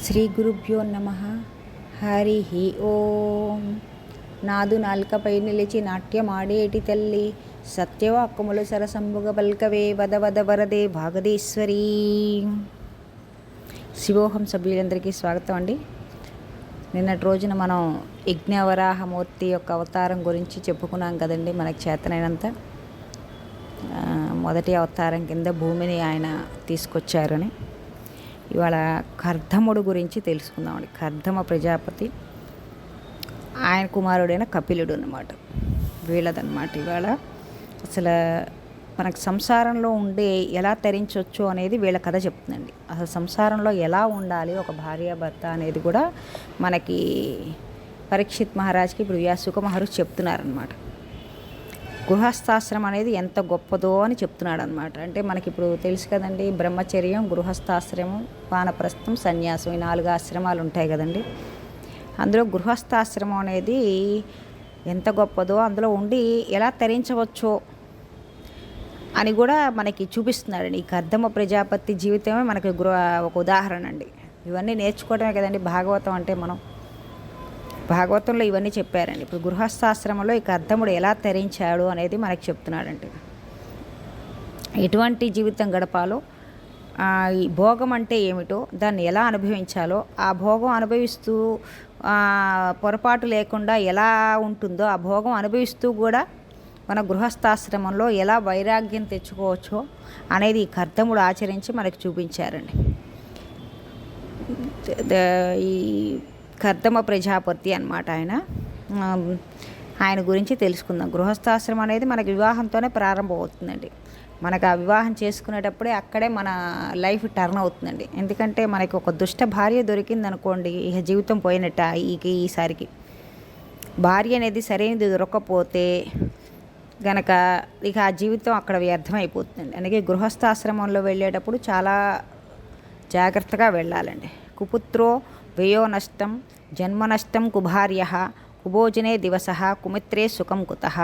శ్రీ గురుభ్యో నమ. హరి ఓం. నాదు నాల్కపై నిలిచి నాట్యమాడేటి తల్లి, సత్యవాక్కుములు సరసంబుగ పల్కవే వద వద వరదే భాగదేశ్వరీ. శివోహం సభ్యులందరికీ స్వాగతం అండి. నిన్నటి రోజున మనం యజ్ఞవరాహమూర్తి యొక్క అవతారం గురించి చెప్పుకున్నాం కదండి. మనకు చేతనైనంత మొదటి అవతారం కింద భూమిని ఆయన తీసుకొచ్చారని. ఇవాళ కర్దముడు గురించి తెలుసుకుందామండి. కర్దమ ప్రజాపతి, ఆయన కుమారుడైన కపిలుడు అన్నమాట. వీళ్ళదన్నమాట ఇవాళ అసలు మనకు సంసారంలో ఉండే ఎలా తరించవచ్చు అనేది వీళ్ళ కథ చెప్తుందండి. అసలు సంసారంలో ఎలా ఉండాలి ఒక భార్యాభర్త అనేది కూడా మనకి పరీక్షిత్ మహారాజ్కి ఇప్పుడు వ్యాసుక మహర్షి చెప్తున్నారనమాట. గృహస్థాశ్రమం అనేది ఎంత గొప్పదో అని చెప్తున్నాడు అనమాట. అంటే మనకి ఇప్పుడు తెలుసు కదండి, బ్రహ్మచర్యం, గృహస్థాశ్రమం, వానప్రస్థం, సన్యాసం, ఈ 4 ఆశ్రమాలు ఉంటాయి కదండి. అందులో గృహస్థాశ్రమం అనేది ఎంత గొప్పదో, అందులో ఉండి ఎలా తరించవచ్చో అని కూడా మనకి చూపిస్తున్నాడండి. ఈ కర్దమ ప్రజాపతి జీవితమే మనకి ఒక ఉదాహరణ అండి. ఇవన్నీ నేర్చుకోవడమే కదండి భాగవతం అంటే. మనం భాగవతంలో ఇవన్నీ చెప్పారండి. ఇప్పుడు గృహస్థాశ్రమంలో ఈ కర్దముడు ఎలా తరించాడు అనేది మనకి చెప్తున్నాడండి. ఎటువంటి జీవితం గడపాలో, ఈ భోగం అంటే ఏమిటో, దాన్ని ఎలా అనుభవించాలో, ఆ భోగం అనుభవిస్తూ పొరపాటు లేకుండా ఎలా ఉంటుందో, ఆ భోగం అనుభవిస్తూ కూడా మన గృహస్థాశ్రమంలో ఎలా వైరాగ్యం తెచ్చుకోవచ్చో అనేది ఈ కర్దముడు ఆచరించి మనకు చూపించారండి. ఈ కర్దమ ప్రజాపతి అన్నమాట ఆయన గురించి తెలుసుకుందాం. గృహస్థాశ్రమం అనేది మనకి వివాహంతోనే ప్రారంభమవుతుందండి. మనకు ఆ వివాహం చేసుకునేటప్పుడే అక్కడే మన లైఫ్ టర్న్ అవుతుందండి. ఎందుకంటే మనకి ఒక దుష్ట భార్య దొరికింది అనుకోండి, ఇక జీవితం పోయినట్ట. ఈసారికి భార్య అనేది సరైనది దొరకకపోతే గనక ఇక ఆ జీవితం అక్కడ వ్యర్థమైపోతుందండి. అందుకే గృహస్థాశ్రమంలో వెళ్ళేటప్పుడు చాలా జాగ్రత్తగా వెళ్ళాలండి. కుపుత్రో వ్యయో నష్టం జన్మ నష్టం కుభార్య కుభోజనే దివస కుమిత్రే సుఖం కుతః.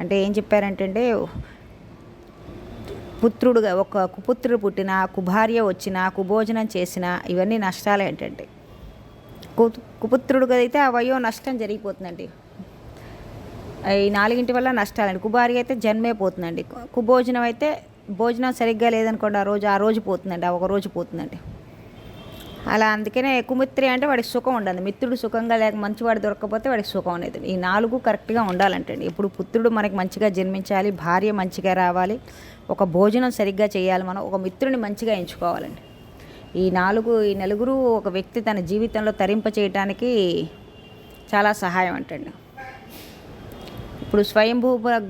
అంటే ఏం చెప్పారంటే, పుత్రుడుగా ఒక కుపుత్రుడు పుట్టినా, కుభార్య వచ్చినా, కుభోజనం చేసినా ఇవన్నీ నష్టాలే ఏంటంటే. కుపుత్రుడుగా అయితే ఆ వయో నష్టం జరిగిపోతుందండి. ఈ 4 వల్ల నష్టాలండి. కుభార్య అయితే జన్మే పోతుందండి. కుభోజనం అయితే భోజనం సరిగ్గా లేదనుకోండి, ఆ రోజు పోతుందండి, ఆ ఒక రోజు పోతుందండి. అలా అందుకనే కుమిత్రి అంటే వాడికి సుఖం ఉండదు. మిత్రుడు సుఖంగా లేక మంచివాడు దొరకకపోతే వాడికి సుఖం అనేది. ఈ 4 కరెక్ట్గా ఉండాలంటండి. ఇప్పుడు పుత్రుడు మనకి మంచిగా జన్మించాలి, భార్య మంచిగా రావాలి, ఒక భోజనం సరిగ్గా చేయాలి, మనం ఒక మిత్రుని మంచిగా ఎంచుకోవాలండి. ఈ నలుగురు ఒక వ్యక్తి తన జీవితంలో తరింప చేయడానికి చాలా సహాయం అంటండి. ఇప్పుడు స్వయంభూ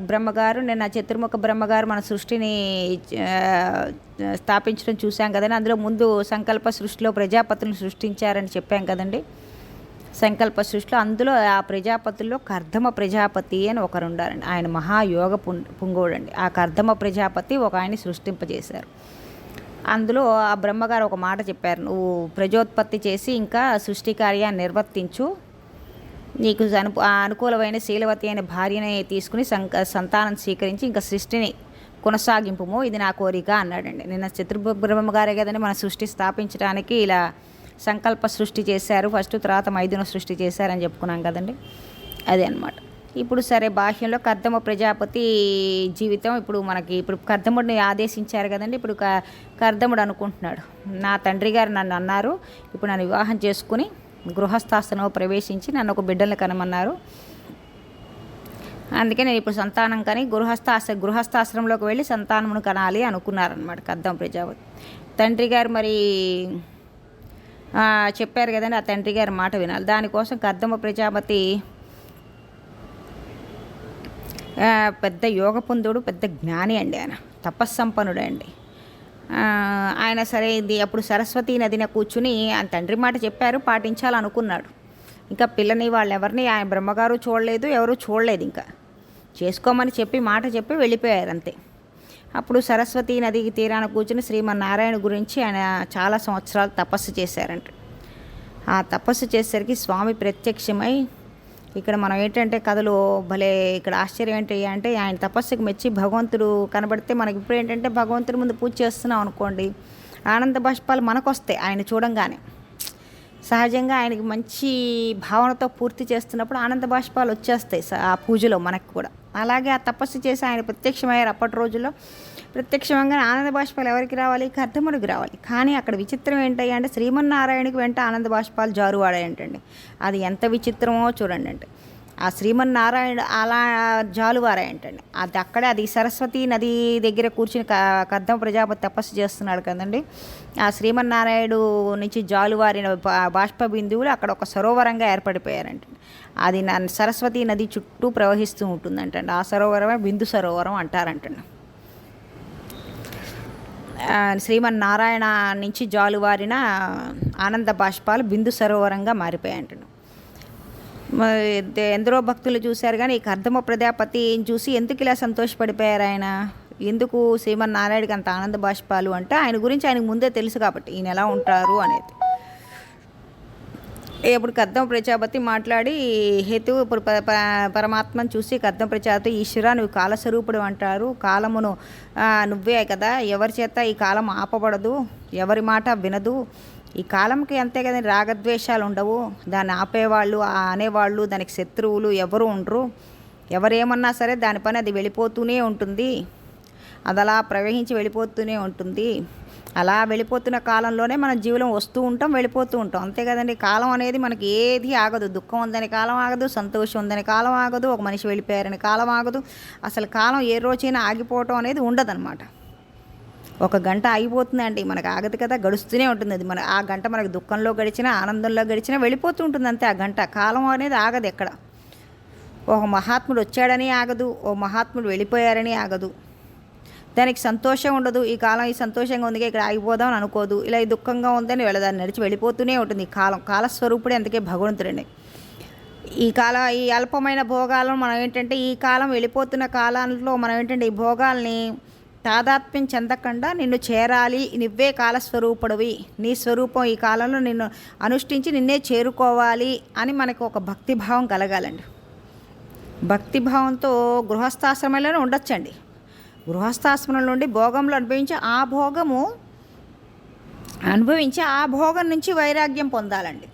బ్రహ్మగారు, నిన్న చతుర్ముఖ బ్రహ్మగారు మన సృష్టిని స్థాపించడం చూసాం కదండి. అందులో ముందు సంకల్ప సృష్టిలో ప్రజాపతులను సృష్టించారని చెప్పాం కదండి. సంకల్ప సృష్టిలో అందులో ఆ ప్రజాపతుల్లో కర్దమ ప్రజాపతి అని ఒకరు ఉండారండి. ఆయన మహాయోగ పుంగోడండి. ఆ కర్దమ ప్రజాపతి ఒక ఆయన్ని సృష్టింపజేశారు. అందులో ఆ బ్రహ్మగారు ఒక మాట చెప్పారు, నువ్వు ప్రజోత్పత్తి చేసి ఇంకా సృష్టి కార్యాన్ని నిర్వర్తించు, నీకు అనుకూలమైన శీలవతి అయిన భార్యని తీసుకుని సంతానం స్వీకరించి ఇంకా సృష్టిని కొనసాగింపుము, ఇది నా కోరిక అన్నాడండి. నిన్న చతుర్బ్రహ్మగారే కదండి మన సృష్టి స్థాపించడానికి ఇలా సంకల్ప సృష్టి చేశారు ఫస్ట్, తర్వాత మైథున సృష్టి చేశారని చెప్పుకున్నాం కదండి. అదే అన్నమాట. ఇప్పుడు సరే, బాహ్యంలో కర్దమ ప్రజాపతి జీవితం ఇప్పుడు కర్దముడిని ఆదేశించారు కదండి. ఇప్పుడు కర్దముడు అనుకుంటున్నాడు, నా తండ్రి గారు నన్ను అన్నారు, ఇప్పుడు నన్ను వివాహం చేసుకుని గృహస్థాశ్రమంలో ప్రవేశించి నన్ను ఒక బిడ్డల్ని కనమన్నారు, అందుకే నేను ఇప్పుడు సంతానం కానీ గృహస్థాశ్రమంలోకి వెళ్ళి సంతానమును కనాలి అనుకున్నారనమాట కర్దమ ప్రజాపతి. తండ్రి గారు మరి చెప్పారు కదండి, ఆ తండ్రి గారి మాట వినాలి. దానికోసం కర్దమ ప్రజాపతి పెద్ద యోగపుందుడు, పెద్ద జ్ఞాని అండి. ఆయన తపస్సంపన్నుడు అండి. ఆయన సరే అప్పుడు సరస్వతీ నదిన కూర్చుని ఆయన తండ్రి మాట చెప్పారు, పాటించాలనుకున్నాడు. ఇంకా పిల్లని వాళ్ళు ఎవరిని ఆయన బ్రహ్మగారు చూడలేదు, ఎవరు చూడలేదు. ఇంకా చేసుకోమని మాట చెప్పి వెళ్ళిపోయారు అంతే. అప్పుడు సరస్వతీ నదికి తీరాన కూర్చుని శ్రీమన్నారాయణ గురించి ఆయన చాలా సంవత్సరాలు తపస్సు చేశారంట. ఆ తపస్సు చేసేసరికి స్వామి ప్రత్యక్షమై, ఇక్కడ మనం ఏంటంటే కథలో భలే ఇక్కడ ఆశ్చర్యం ఏంటి అంటే, ఆయన తపస్సుకు మెచ్చి భగవంతుడు కనబడితే మనకి ఇప్పుడు ఏంటంటే భగవంతుడి ముందు పూజ చేస్తున్నాం అనుకోండి, ఆనంద బాష్పాలు మనకు వస్తాయి ఆయన చూడంగానే. సహజంగా ఆయనకి మంచి భావనతో పూర్తి చేస్తున్నప్పుడు ఆనంద బాష్పాలు వచ్చేస్తాయి ఆ పూజలో మనకు కూడా. అలాగే ఆ తపస్సు చేసి ఆయన ప్రత్యక్షమయ్యారు అప్పటి రోజుల్లో. ప్రత్యక్షంగా ఆనంద బాష్పాలు ఎవరికి రావాలి? కర్దముడికి రావాలి. కానీ అక్కడ విచిత్రం ఏంటయ్యా అంటే శ్రీమన్నారాయణకి వెంట ఆనంద బాష్పాలు జారువాడాయంటండి. అది ఎంత విచిత్రమో చూడండి. అంటే ఆ శ్రీమన్నారాయణ అలా జాలువారాయంటండి. అది సరస్వతి నది దగ్గర కూర్చుని కర్దమ ప్రజాపతి తపస్సు చేస్తున్నాడు కదండి. ఆ శ్రీమన్నారాయణుడు నుంచి జాలువారిన బాష్ప బిందువులు అక్కడ ఒక సరోవరంగా ఏర్పడిపోయారంటండి. అది సరస్వతి నది చుట్టూ ప్రవహిస్తూ ఉంటుందంటండి. ఆ సరోవరమే బిందు సరోవరం అంటారంటండి. శ్రీమన్నారాయణ నుంచి జాలువారిన ఆనంద బాష్పాలు బిందు సరోవరంగా మారిపోయాయంటండి. ఎందరో భక్తులు చూశారు, కానీ ఈ కర్దమ ప్రజాపతిని చూసి ఎందుకు ఇలా సంతోషపడిపోయారు ఆయన? ఎందుకు శ్రీమన్నారాయణకి అంత ఆనంద బాష్పాలు అంటే ఆయన గురించి ఆయనకు ముందే తెలుసు కాబట్టి ఈయన ఎలా ఉంటారు అనేది. ఇప్పుడు కర్దమ ప్రజాపతి మాట్లాడి హేతు ఇప్పుడు పరమాత్మను చూసి కర్దమ ప్రజాపతి, ఈశ్వర నువ్వు కాలస్వరూపుడు అంటారు, కాలమును నువ్వే కదా, ఎవరి చేత ఈ కాలం ఆపబడదు, ఎవరి మాట వినదు, ఈ కాలంకి అంతే కదా రాగద్వేషాలు ఉండవు, దాన్ని ఆపేవాళ్ళు అనేవాళ్ళు దానికి శత్రువులు ఎవరు ఉండరు, ఎవరేమన్నా సరే దాని పని అది వెళ్ళిపోతూనే ఉంటుంది, అది అలా ప్రవహించి వెళ్ళిపోతూనే ఉంటుంది. అలా వెళ్ళిపోతున్న కాలంలోనే మన జీవనం వస్తూ ఉంటాం, వెళ్ళిపోతూ ఉంటాం, అంతే కదండి. కాలం అనేది మనకి ఏది ఆగదు. దుఃఖం ఉందని కాలం ఆగదు, సంతోషం ఉందని కాలం ఆగదు, ఒక మనిషి వెళ్ళిపోయారని కాలం ఆగదు. అసలు కాలం ఏ రోజైనా ఆగిపోవటం అనేది ఉండదన్నమాట. ఒక గంట ఆగిపోతుందండి, మనకు ఆగదు కదా, గడుస్తూనే ఉంటుంది. అది ఆ గంట మనకు దుఃఖంలో గడిచినా ఆనందంలో గడిచినా వెళ్ళిపోతూ ఉంటుంది అంతే. ఆ గంట కాలం అనేది ఆగదు ఎక్కడ. ఒక మహాత్ముడు వచ్చాడని ఆగదు, ఓ మహాత్ముడు వెళ్ళిపోయారని ఆగదు. దానికి సంతోషం ఉండదు. ఈ కాలం ఈ సంతోషంగా ఉంది ఇక్కడ ఆగిపోదాం అని అనుకోదు. ఇలా ఈ దుఃఖంగా ఉందని వెళ్ళదాన్ని నడిచి వెళ్ళిపోతూనే ఉంటుంది. ఈ కాలస్వరూపుడే అందుకే భగవంతుడండి. ఈ అల్పమైన భోగాలను మనం ఏంటంటే ఈ కాలం వెళ్ళిపోతున్న కాలంలో మనం ఏంటంటే ఈ భోగాల్ని తాదాత్మ్యం చెందకుండా నిన్ను చేరాలి, నువ్వే కాలస్వరూపుడివి, నీ స్వరూపం ఈ కాలంలో నిన్ను అనుష్ఠించి నిన్నే చేరుకోవాలి అని మనకు ఒక భక్తిభావం కలగాలండి. భక్తిభావంతో గృహస్థాశ్రమంలోనే ఉండొచ్చండి. గృహస్థాశ్రమం నుండి భోగంలో అనుభవించి ఆ భోగం నుంచి వైరాగ్యం పొందాలండి.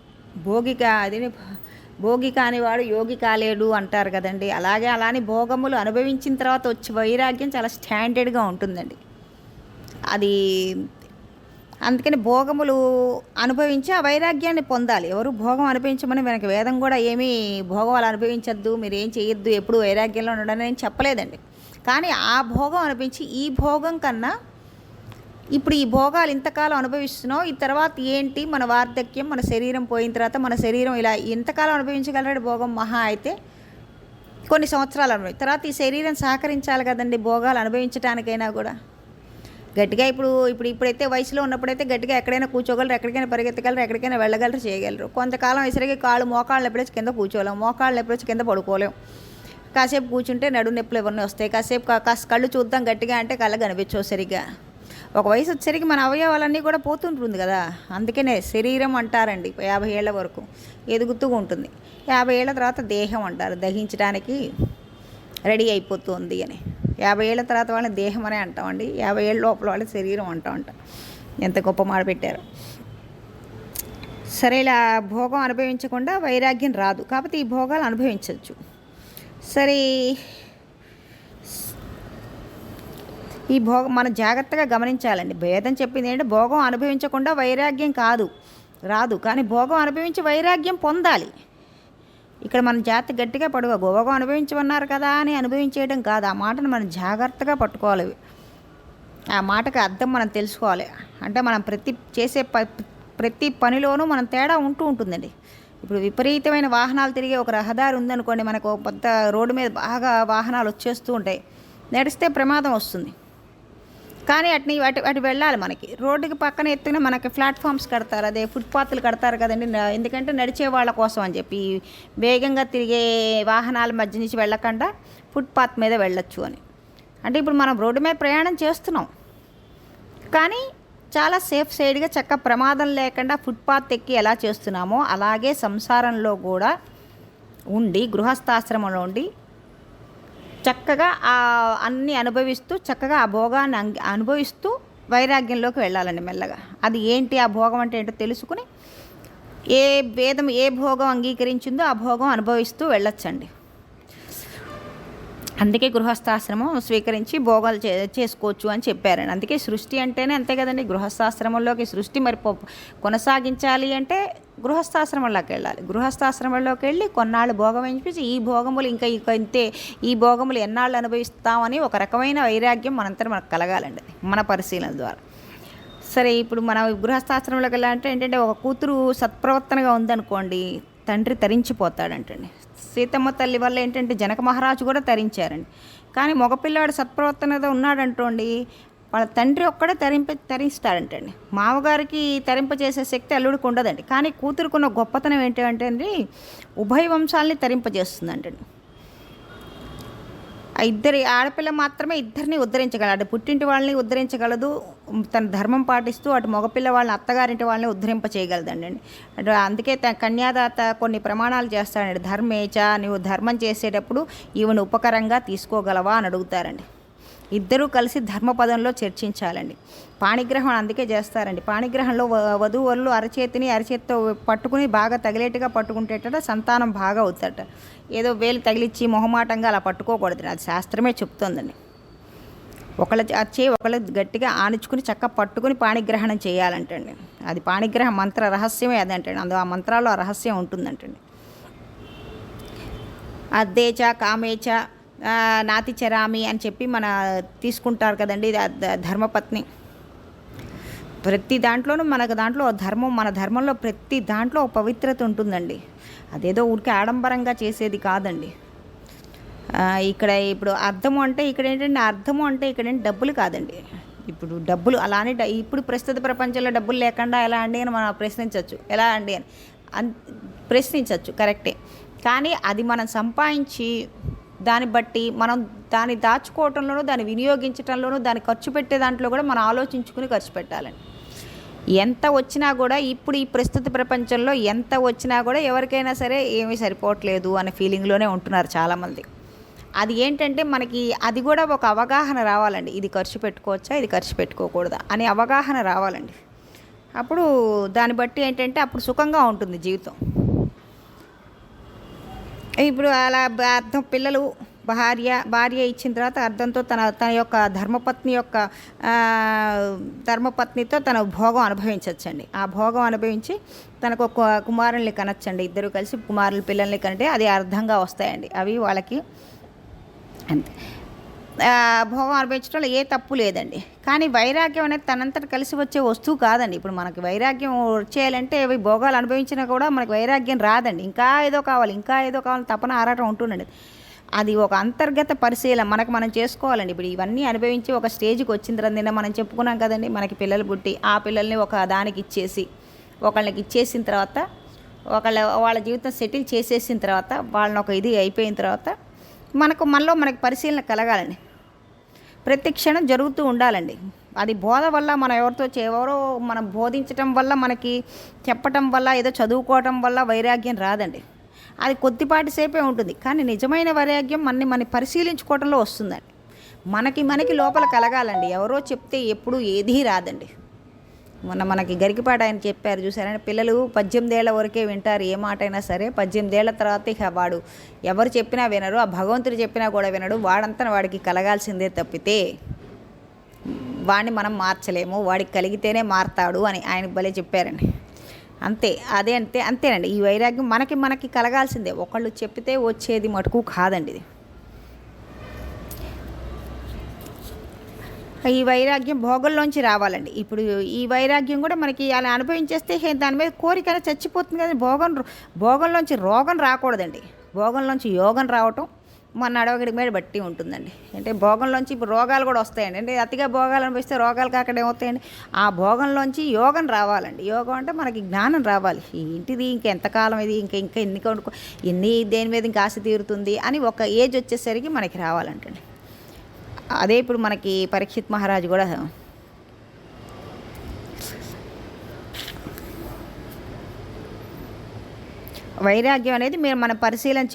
భోగి కానివాడు యోగి కాలేడు అంటారు కదండి. అలాని భోగములు అనుభవించిన తర్వాత వచ్చే వైరాగ్యం చాలా స్టాండర్డ్గా ఉంటుందండి. అది అందుకని భోగములు అనుభవించి ఆ వైరాగ్యాన్ని పొందాలి. ఎవరు భోగం అనుభవించమని మనకి వేదం కూడా ఏమీ భోగాలు అనుభవించద్దు, మీరు ఏం చేయొద్దు, ఎప్పుడు వైరాగ్యంలో ఉండడం అని చెప్పలేదండి. కానీ ఆ భోగం అనిపించి ఈ భోగం కన్నా ఇప్పుడు ఈ భోగాలు ఇంతకాలం అనుభవిస్తున్నావు, ఈ తర్వాత ఏంటి మన వార్ధక్యం, మన శరీరం పోయిన తర్వాత మన శరీరం ఇలా ఎంతకాలం అనుభవించగలడు భోగం? మహా అయితే కొన్ని సంవత్సరాలు తర్వాత ఈ శరీరం సహకరించాలి కదండి భోగాలు అనుభవించడానికైనా కూడా. గట్టిగా ఇప్పుడైతే వయసులో ఉన్నప్పుడైతే గట్టిగా ఎక్కడైనా కూర్చోగలరు, ఎక్కడికైనా పరిగెత్తగలరు, ఎక్కడికైనా వెళ్ళగలరు, చేయగలరు. కొంతకాలం వయసరికి మోకాళ్ళు ఎప్పుడొచ్చి కింద కూర్చోలేము, మోకాళ్ళు ఎప్పుడొచ్చి కింద పడుకోలేము. కాసేపు కూర్చుంటే నడు నొప్పులు ఇవన్నీ వస్తాయి. కాసేపు కళ్ళు చూద్దాం గట్టిగా అంటే కళ్ళ కనిపించవు సరిగ్గా. ఒక వయసు వచ్చేసరికి మన అవయవాలన్నీ కూడా పోతుంటుంది కదా. అందుకనే శరీరం అంటారండి 50 ఏళ్ల వరకు ఎదుగుతూ ఉంటుంది. 50 ఏళ్ల తర్వాత దేహం అంటారు, దహించడానికి రెడీ అయిపోతుంది అని. 50 ఏళ్ల తర్వాత వాళ్ళని దేహం అనే అంటామండి, 50 ఏళ్ళ లోపల వాళ్ళని శరీరం అంటాం. ఎంత గొప్ప మాట పెట్టారు. సరే, ఇలా భోగం అనుభవించకుండా వైరాగ్యం రాదు, కాబట్టి ఈ భోగాలు అనుభవించవచ్చు. సరే, ఈ భోగం మనం జాగ్రత్తగా గమనించాలండి. భేదం చెప్పింది ఏంటంటే భోగం అనుభవించకుండా వైరాగ్యం రాదు, కానీ భోగం అనుభవించి వైరాగ్యం పొందాలి. ఇక్కడ మన జాతి గట్టిగా భోగం అనుభవించమన్నారు కదా అని అనుభవించేయడం కాదు. ఆ మాటను మనం జాగ్రత్తగా పట్టుకోవాలి. ఆ మాటకి అర్థం మనం తెలుసుకోవాలి. అంటే మనం చేసే ప్రతి పనిలోనూ మనం తేడా ఉంటుందండి. ఇప్పుడు విపరీతమైన వాహనాలు తిరిగే ఒక రహదారి ఉందనుకోండి, మనకు పెద్ద రోడ్డు మీద బాగా వాహనాలు వచ్చేస్తూ ఉంటాయి, నడిస్తే ప్రమాదం వస్తుంది. కానీ అటు వెళ్ళాలి. మనకి రోడ్డుకి పక్కన ఎత్తున మనకి ప్లాట్ఫామ్స్ కడతారు, అదే ఫుట్పాత్లు కడతారు కదండి. ఎందుకంటే నడిచే వాళ్ళ కోసం అని చెప్పి వేగంగా తిరిగే వాహనాల మధ్య నుంచి వెళ్ళకుండా ఫుట్పాత్ మీద వెళ్ళొచ్చు అని. అంటే ఇప్పుడు మనం రోడ్డు మీద ప్రయాణం చేస్తున్నాం, కానీ చాలా సేఫ్ సైడ్గా ప్రమాదం లేకుండా ఫుట్పాత్ ఎక్కి ఎలా చేస్తున్నామో అలాగే సంసారంలో కూడా ఉండి, గృహస్థాశ్రమంలో ఉండి చక్కగా అన్నీ అనుభవిస్తూ చక్కగా ఆ భోగాన్ని అనుభవిస్తూ వైరాగ్యంలోకి వెళ్ళాలండి మెల్లగా. అది ఏంటి ఆ భోగం అంటే ఏంటో తెలుసుకుని ఏ వేదం ఏ భోగం అంగీకరించిందో ఆ భోగం అనుభవిస్తూ వెళ్ళొచ్చండి. అందుకే గృహస్థాశ్రమం స్వీకరించి భోగాలు చేసుకోవచ్చు అని చెప్పారండి. అందుకే సృష్టి అంటేనే అంతే కదండి. గృహస్థాశ్రమంలోకి సృష్టి మరి కొనసాగించాలి అంటే గృహస్థాశ్రమంలోకి వెళ్ళాలి. గృహస్థాశ్రమంలోకి వెళ్ళి కొన్నాళ్ళు భోగం ఎంపించి ఈ భోగములు ఇంకా ఇంతే, ఈ భోగములు ఎన్నాళ్ళు అనుభవిస్తామని ఒక రకమైన వైరాగ్యం మనంతా మనకు కలగాలండి మన పరిశీలన ద్వారా. సరే, ఇప్పుడు మన గృహస్థాశ్రమంలోకి వెళ్ళాలంటే ఏంటంటే ఒక కూతురు సత్ప్రవర్తనగా ఉందనుకోండి, తండ్రి తరించిపోతాడంటండి. సీతమ్మ తల్లి వల్ల ఏంటంటే జనక మహారాజు కూడా తరించారండి. కానీ మగపిల్లాడు సత్ప్రవర్తనగా ఉన్నాడంటోండి, వాళ్ళ తండ్రి ఒక్కడే తరిస్తాడంటండి. మామగారికి తరింపజేసే శక్తి అల్లుడికి ఉండదండి. కానీ కూతురుకున్న గొప్పతనం ఏంటంటే అండి, ఉభయ వంశాలని తరింపజేస్తుందంటండి. ఇద్దరి ఆడపిల్ల మాత్రమే ఇద్దరిని ఉద్ధరించగలదు. అటు పుట్టింటి వాళ్ళని ఉద్ధరించగలదు, తన ధర్మం పాటిస్తూ అటు మగపిల్ల వాళ్ళని అత్తగారింటి వాళ్ళని ఉద్ధరింప చేయగలదండి. అటు అందుకే కన్యాదాత కొన్ని ప్రమాణాలు చేస్తాడండి. ధర్మేచ, నువ్వు ధర్మం చేసేటప్పుడు ఈవెను ఉపకరంగా తీసుకోగలవా అని అడుగుతారండి. ఇద్దరూ కలిసి ధర్మపదంలో చర్చించాలండి. పాణిగ్రహం అందుకే చేస్తారండి. పాణిగ్రహంలో వధూవరులు అరచేతితో పట్టుకుని బాగా తగిలేట్టుగా పట్టుకుంటేట సంతానం బాగా అవుతారట. ఏదో వేలు తగిలిచ్చి మొహమాటంగా అలా పట్టుకోకూడదు, అది శాస్త్రమే చెప్తోందండి. ఒకళ్ళు గట్టిగా ఆనించుకుని చక్క పట్టుకుని పాణిగ్రహణం చేయాలంటండి. అది పాణిగ్రహ మంత్ర రహస్యమే అదంటండి. అందులో ఆ మంత్రాల్లో ఆ రహస్యం ఉంటుందంటండి. అద్దేచ కామేచ నాతిచరామి అని చెప్పి మన తీసుకుంటారు కదండి ధర్మపత్ని. ప్రతి దాంట్లోనూ మనకు దాంట్లో ధర్మం, మన ధర్మంలో ప్రతి దాంట్లో పవిత్రత ఉంటుందండి. అదేదో ఊరికే ఆడంబరంగా చేసేది కాదండి. ఇప్పుడు అర్థము అంటే ఇక్కడ ఏంటంటే అర్థము అంటే ఇక్కడ డబ్బులు కాదండి. ఇప్పుడు డబ్బులు అలానే ఇప్పుడు ప్రస్తుత ప్రపంచంలో డబ్బులు లేకుండా ఎలా అండి అని మనం ప్రశ్నించవచ్చు. ఎలా అండి అని ప్రశ్నించవచ్చు, కరెక్టే. కానీ అది మనం సంపాదించి దాన్ని బట్టి మనం దాన్ని దాచుకోవటంలోనూ, దాన్ని వినియోగించడంలోనూ, దాన్ని ఖర్చు పెట్టే దాంట్లో కూడా మనం ఆలోచించుకుని ఖర్చు పెట్టాలండి. ఎంత వచ్చినా కూడా ఇప్పుడు ఈ ప్రస్తుత ప్రపంచంలో ఎంత వచ్చినా కూడా ఎవరికైనా సరే ఏమీ సరిపోవట్లేదు అనే ఫీలింగ్లోనే ఉంటున్నారు చాలామంది. అది ఏంటంటే మనకి అది కూడా ఒక అవగాహన రావాలండి. ఇది ఖర్చు పెట్టుకోవచ్చా, ఇది ఖర్చు పెట్టుకోకూడదా అనే అవగాహన రావాలండి. అప్పుడు దాన్ని బట్టి ఏంటంటే అప్పుడు సుఖంగా ఉంటుంది జీవితం. ఇప్పుడు అలా అర్థం పిల్లలు భార్య ఇచ్చిన తర్వాత అర్థంతో తన యొక్క ధర్మపత్నితో తన భోగం అనుభవించవచ్చండి. ఆ భోగం అనుభవించి తనకు ఒక కుమారుల్ని కనొచ్చండి. ఇద్దరు కలిసి పిల్లల్ని కంటే అది అర్థంగా వస్తాయండి. అవి వాళ్ళకి అంతే. భోగం అనుభవించడంలో ఏ తప్పు లేదండి. కానీ వైరాగ్యం అనేది తనంతట కలిసి వచ్చే వస్తువు కాదండి. ఇప్పుడు మనకి వైరాగ్యం వచ్చేయాలంటే అవి భోగాలు అనుభవించినా కూడా మనకి వైరాగ్యం రాదండి. ఇంకా ఏదో కావాలి తపన ఆరాటం ఉంటుందండి. అది ఒక అంతర్గత పరిశీలన మనం చేసుకోవాలండి. ఇప్పుడు ఇవన్నీ అనుభవించి ఒక స్టేజ్కి వచ్చిన తర్వాత మనం చెప్పుకున్నాం కదండి, మనకి పిల్లలు పుట్టి ఆ పిల్లల్ని ఒక దానికి ఒకళ్ళకి ఇచ్చేసిన తర్వాత వాళ్ళ జీవితం సెటిల్ చేసేసిన తర్వాత వాళ్ళని ఒక ఇది అయిపోయిన తర్వాత మనలో పరిశీలన కలగాలండి. ప్రతి క్షణం జరుగుతూ ఉండాలండి. అది బోధ వల్ల మనం ఎవరో మనం బోధించటం వల్ల, మనకి చెప్పటం వల్ల, ఏదో చదువుకోవటం వల్ల వైరాగ్యం రాదండి. అది కొద్దిపాటి సేపే ఉంటుంది. కానీ నిజమైన వైరాగ్యం మన పరిశీలించుకోవటంలో వస్తుందండి. మనకి లోపల కలగాలండి. ఎవరో చెప్తే ఎప్పుడూ ఏదీ రాదండి. మనకి గరికపాటి ఆయన చెప్పారు చూసారంటే, పిల్లలు 18 ఏళ్ల వరకే వింటారు ఏ మాట అయినా సరే. 18 ఏళ్ల తర్వాత ఇక వాడు ఎవరు చెప్పినా వినరు, ఆ భగవంతుడు చెప్పినా కూడా వినడు. వాడంతా వాడికి కలగాల్సిందే తప్పితే వాడిని మనం మార్చలేము, వాడికి కలిగితేనే మారతాడు అని ఆయన భలే చెప్పారండి. అంతే, అంతేనండి. ఈ వైరాగ్యం మనకి కలగాల్సిందే. ఒకళ్ళు చెప్పితే వచ్చేది మటుకు కాదండి ఇది. ఈ వైరాగ్యం భోగంలోంచి రావాలండి. ఇప్పుడు ఈ వైరాగ్యం కూడా మనకి అలా అనుభవించేస్తే దాని మీద కోరిక చచ్చిపోతుంది కదా. భోగంలోంచి రోగం రాకూడదండి. భోగంలోంచి యోగం రావటం మన అడవగడి మీద బట్టి ఉంటుందండి. అంటే భోగంలోంచి ఇప్పుడు రోగాలు కూడా వస్తాయండి. అంటే అతిగా భోగాలు అనిపిస్తే రోగాలు కాకుండా ఏమవుతాయండి, ఆ భోగంలోంచి యోగం రావాలండి. యోగం అంటే మనకి జ్ఞానం రావాలి. ఏంటిది ఇంకెంతకాలం ఇది, ఇంకా ఎన్ని దేని మీద ఇంకా ఆశ తీరుతుంది అని ఒక ఏజ్ వచ్చేసరికి మనకి రావాలంటండి. అదే ఇప్పుడు మనకి పరీక్షిత్ మహారాజు కూడా వైరాగ్యం అనేది మనం పరిశీలన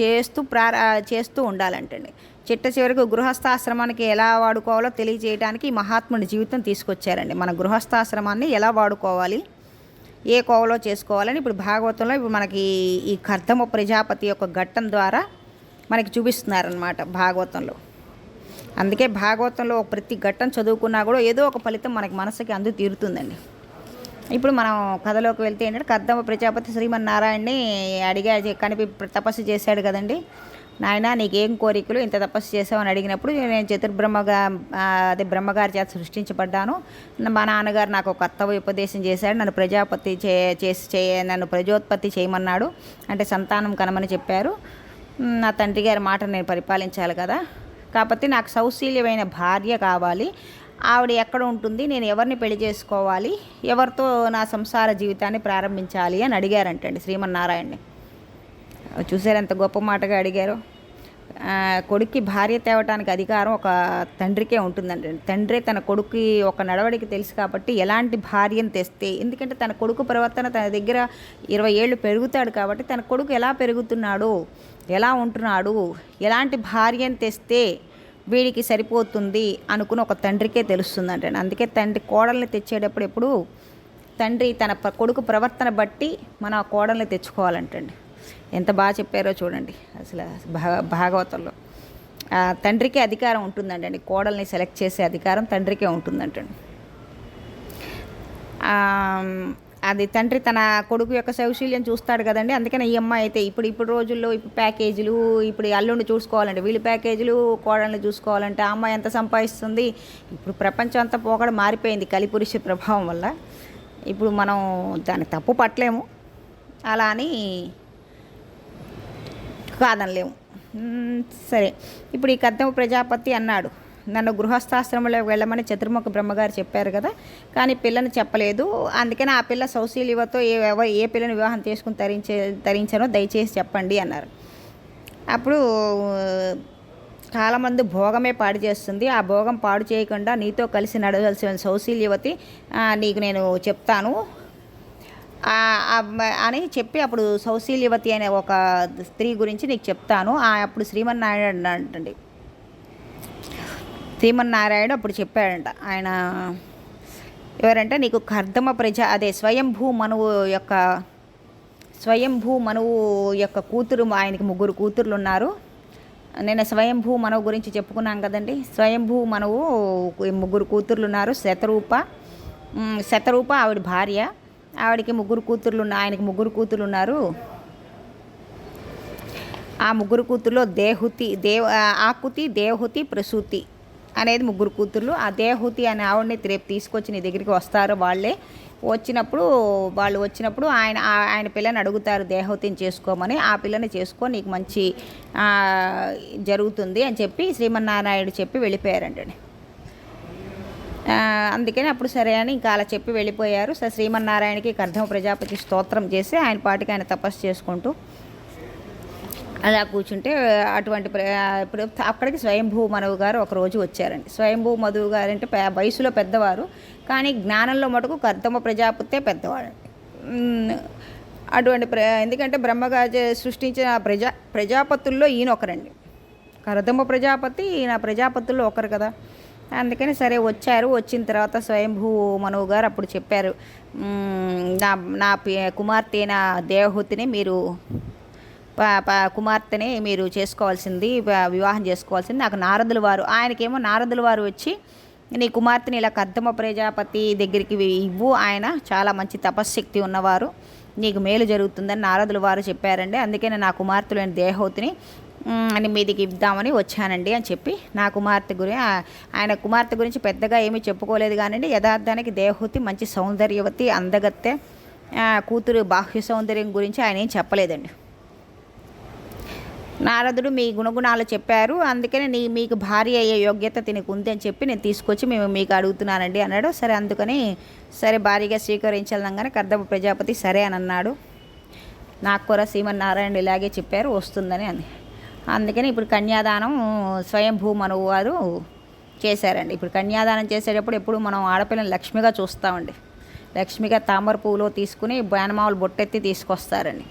చేస్తూ ఉండాలంటండి. చిట్ట చివరికి గృహస్థాశ్రమానికి ఎలా వాడుకోవాలో తెలియజేయడానికి మహాత్ముడి జీవితం తీసుకొచ్చారండి. మన గృహస్థాశ్రమాన్ని ఎలా వాడుకోవాలి, ఏ కోవలో చేసుకోవాలని ఇప్పుడు భాగవతంలో ఇప్పుడు మనకి ఈ కర్దమ ప్రజాపతి యొక్క ఘట్టం ద్వారా మనకి చూపిస్తున్నారనమాట భాగవతంలో. అందుకే భాగవతంలో ప్రతి ఘట్టం చదువుకున్నా కూడా ఏదో ఒక ఫలితం మనకి మనసుకి అందు తీరుతుందండి. ఇప్పుడు మనం కథలోకి వెళ్తే ఏంటంటే కర్దమ ప్రజాపతి శ్రీమన్నారాయణని అడిగా తపస్సు చేశాడు కదండి. నాయన నీకేం కోరికలు ఇంత తపస్సు చేసావని అడిగినప్పుడు నేను అదే బ్రహ్మగారి చేత సృష్టించబడ్డాను. మా నాన్నగారు నాకు ఒక కర్తవ్య ఉపదేశం చేశాడు. నన్ను ప్రజాపతి నన్ను ప్రజోత్పత్తి చేయమన్నాడు, అంటే సంతానం కనమని చెప్పారు. నా తండ్రి గారి మాట నేను పరిపాలించాలి కదా, కాకపోతే నాకు సౌశీల్యమైన భార్య కావాలి. ఆవిడ ఎక్కడ ఉంటుంది, నేను ఎవరిని పెళ్లి చేసుకోవాలి, ఎవరితో నా సంసార జీవితాన్ని ప్రారంభించాలి అని అడిగారంటండి శ్రీమన్నారాయణని. చూసారు ఎంత గొప్ప మాటగా అడిగారు. కొడుక్కి భార్య తేవటానికి అధికారం ఒక తండ్రికే ఉంటుందండి. తండ్రి తన కొడుక్కి ఒక నడవడికి తెలుసు కాబట్టి ఎలాంటి భార్యను తెస్తే, ఎందుకంటే తన కొడుకు ప్రవర్తన తన దగ్గర 20 ఏళ్ళు పెరుగుతాడు కాబట్టి తన కొడుకు ఎలా పెరుగుతున్నాడు, ఎలా ఉంటున్నాడు, ఎలాంటి భార్యను తెస్తే వీడికి సరిపోతుంది అనుకుని ఒక తండ్రికే తెలుస్తుందంటే. అందుకే తండ్రి కోడల్ని తెచ్చేటప్పుడు ఎప్పుడు తండ్రి తన కొడుకు ప్రవర్తన బట్టి మన కోడల్ని తెచ్చుకోవాలంటండి. ఎంత బాగా చెప్పారో చూడండి. అసలు భాగవతంలో తండ్రికే అధికారం ఉంటుందంటండి, కోడల్ని సెలెక్ట్ చేసే అధికారం తండ్రికే ఉంటుందంటండి. అది తండ్రి తన కొడుకు యొక్క సౌశీల్యం చూస్తాడు కదండి. అందుకని ఈ అమ్మాయి అయితే ఇప్పుడు రోజుల్లో ప్యాకేజీలు, ఇప్పుడు అల్లుడిని చూసుకోవాలంటే వీళ్ళు ప్యాకేజీలు, కోడల్ని చూసుకోవాలంటే ఆ అమ్మాయి ఎంత సంపాదిస్తుంది. ఇప్పుడు ప్రపంచం అంతా పోకడ మారిపోయింది కలిపురుష ప్రభావం వల్ల. ఇప్పుడు మనం దాన్ని తప్పు పట్టలేము, అలా అని కాదనలేము. సరే, ఇప్పుడు ఈ కర్దమ ప్రజాపతి అన్నాడు, నన్ను గృహస్థాశ్రమంలోకి వెళ్ళమని చతుర్ముఖ బ్రహ్మగారు చెప్పారు కదా, కానీ పిల్లని చెప్పలేదు. అందుకని ఆ పిల్ల సౌశీల్యవతో ఏ పిల్లని వివాహం చేసుకుని తరించానో దయచేసి చెప్పండి అన్నారు. అప్పుడు చాలామంది భోగమే పాడు చేస్తుంది, ఆ భోగం పాడు చేయకుండా నీతో కలిసి నడవలసిన సౌశీల్యవతి నీకు నేను చెప్తాను అని చెప్పి అప్పుడు సౌశీల్యవతి అనే ఒక స్త్రీ గురించి నీకు చెప్తాను. అప్పుడు శ్రీమన్నారాయణ అంటండి, శ్రీమన్నారాయణ అప్పుడు చెప్పాడంట. ఆయన ఎవరంటే నీకు కర్దమ అదే స్వయంభూ మనువు యొక్క కూతురు, ఆయనకి 3 కూతుర్లు ఉన్నారు. నేను స్వయంభూ మనువు గురించి చెప్పుకున్నాం కదండి. స్వయంభూ మనువు 3 కూతుర్లు ఉన్నారు. శతరూప ఆవిడ భార్య, ఆవిడకి 3 కూతుర్లు ఆయనకి 3 కూతుర్లు ఉన్నారు. ఆ 3 కూతుర్లో ఆకుతి, దేవహుతి, ప్రసూతి అనేది 3 కూతుర్లు. ఆ దేవహుతి అనే ఆవిడని రేపు తీసుకొచ్చి నీ దగ్గరికి వస్తారు. వాళ్ళు వచ్చినప్పుడు ఆయన పిల్లని అడుగుతారు దేవహుతిని చేసుకోమని. ఆ పిల్లని చేసుకో, నీకు మంచి జరుగుతుంది అని చెప్పి శ్రీమన్నారాయణుడు చెప్పి వెళ్ళిపోయారంటండి. అందుకని అప్పుడు సరే అని ఇంకా అలా చెప్పి వెళ్ళిపోయారు. శ్రీమన్నారాయణకి కర్దమ ప్రజాపతి స్తోత్రం చేసి ఆయన పాటికి ఆయన తపస్సు చేసుకుంటూ అలా కూర్చుంటే ఇప్పుడు అక్కడికి స్వయంభూ మనువు గారు ఒకరోజు వచ్చారండి. స్వయంభూ మధువు గారు అంటే వయసులో పెద్దవారు, కానీ జ్ఞానంలో మటుకు కర్దమ ప్రజాపతే పెద్దవాడు. ఎందుకంటే బ్రహ్మగారు సృష్టించిన ప్రజాపతుల్లో ఈయన ఒకరండి. కర్దమ ప్రజాపతి ఈయన ప్రజాపతుల్లో ఒకరు కదా. అందుకని సరే వచ్చారు. వచ్చిన తర్వాత స్వయంభూ మనువు గారు అప్పుడు చెప్పారు, నా కుమార్తె అయిన దేవహూతిని కుమార్తెని మీరు చేసుకోవాల్సింది, వివాహం చేసుకోవాల్సింది. నాకు నారదుల వారు, ఆయనకేమో నారదుల వారు వచ్చి నీ కుమార్తెని ఇలా కర్దమ ప్రజాపతి దగ్గరికి ఇవ్వు, ఆయన చాలా మంచి తపశ్శక్తి ఉన్నవారు, నీకు మేలు జరుగుతుందని నారదుల వారు చెప్పారండి. అందుకని నా కుమార్తెలైన దేవహూతిని అని మీదికి ఇద్దామని వచ్చానండి అని చెప్పి ఆయన కుమార్తె గురించి పెద్దగా ఏమీ చెప్పుకోలేదు కానివ్వండి. యథార్థానికి దేవహూతి మంచి సౌందర్యవతి, అందగత్తె కూతురు, బాహ్య సౌందర్యం గురించి ఆయన ఏం చెప్పలేదండి. నారదుడు మీ గుణగుణాలు చెప్పారు, అందుకని మీకు భార్య అయ్యే యోగ్యత తినకు ఉంది అని చెప్పి నేను తీసుకొచ్చి మీకు అడుగుతున్నానండి అన్నాడు. సరే, అందుకని సరే భార్యగా స్వీకరించాలనగానే కర్దమ ప్రజాపతి సరే అని అన్నాడు. నాకు కూడా శ్రీమన్నారాయణ ఇలాగే చెప్పారు వస్తుందని అని. అందుకని ఇప్పుడు కన్యాదానం స్వయంభూ మనువు వారు చేశారండి. ఇప్పుడు కన్యాదానం చేసేటప్పుడు ఎప్పుడు మనం ఆడపిల్లని లక్ష్మిగా చూస్తామండి. లక్ష్మిగా తామర పువ్వులో తీసుకుని మేనమావులు బొట్టెత్తి తీసుకొస్తారండి.